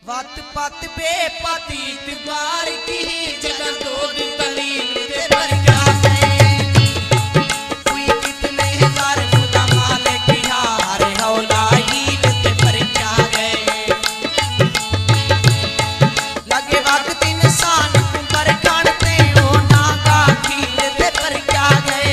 वत पत बेपतीत बार की जगह दूध तलील दे पर जाए कोई कितने हजार खुदा मालिक यार हौला हील दे पर जाए लगे वक्त इंसान पर काटते हो नागा खील दे पर जाए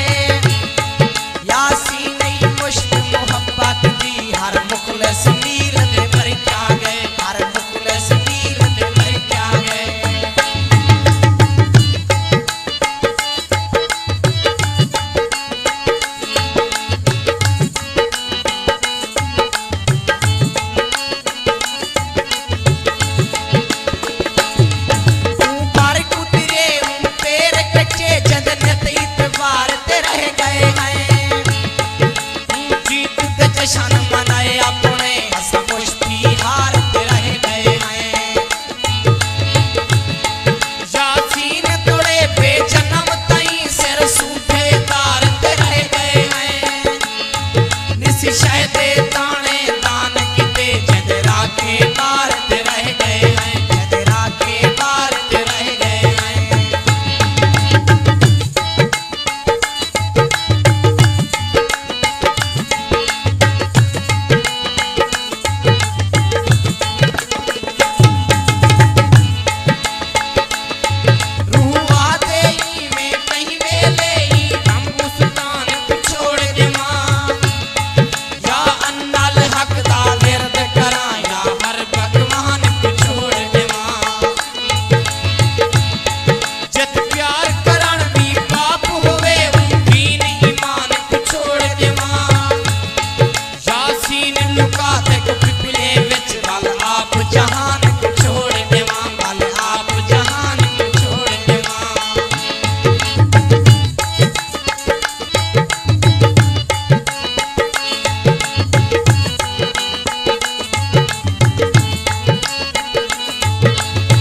यासीन नहीं मुश्त मोहब्बत दी हर मुखलस नील दे पर जाए हर मुखलस नील दे पर जाए ऊपर कुतरे पैर कच्चे जन्नत इतबार ते रह गए हैं जीत के जश्न मनाए अपने सब मुश्ती हार ते रह गए हैं यासीन तोड़े बेजन्म तई सिर सूखे तार ते रह गए हैं निसी शायदे ताने दान किते जदरा के बार ते रह गए हैं जदरा के बार ते रह गए हैं रूह आते ही में कहीं वेले ही हम मुस्तान को छोड़ दे मां या अन्नल हक दा विरद करा या हर भगवान को छोड़ दे मां जत प्यार करन भी पाप होवे दीन ईमान को छोड़ दे मां यासीन लुका ते पिपले विच वल आप जहान को छोड़ दे मां वल आप जहान को छोड़ दे मां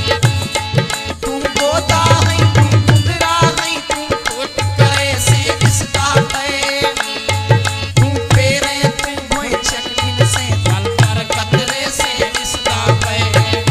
तू गोदा है तू कुदरा है तू कोट करे से किसका है तू पेरे तू होए चकिन से फल पर कतरे से किसका है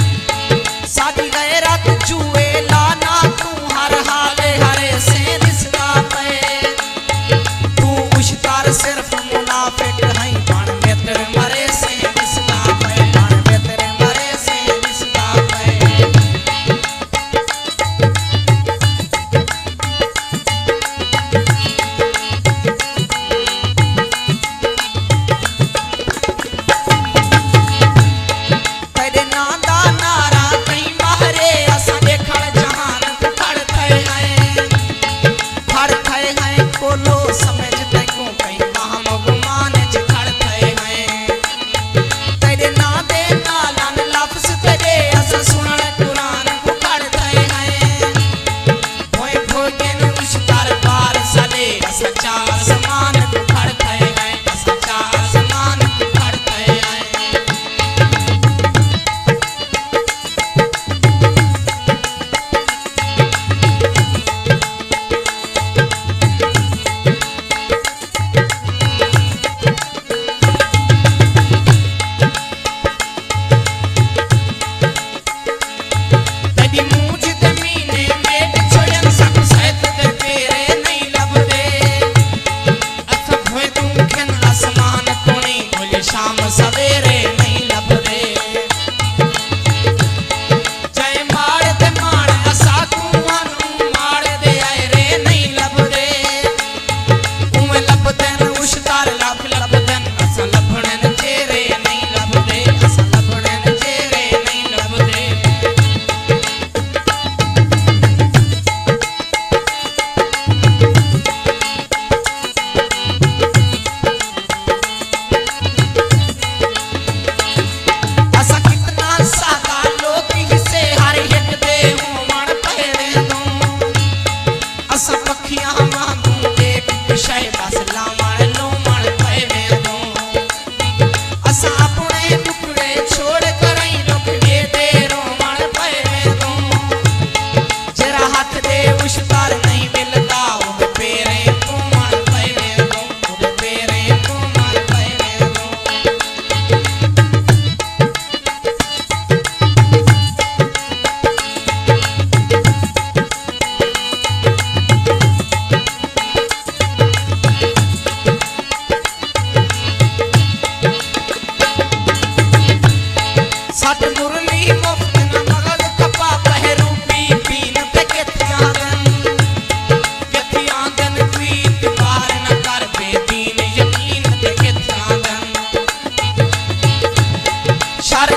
छठ मुरली मुफ्त न मगज खपा बहरूपी पीन ते किथियां दन प्रीत बार न कर बेदीन यकीन ते किथियां दन शर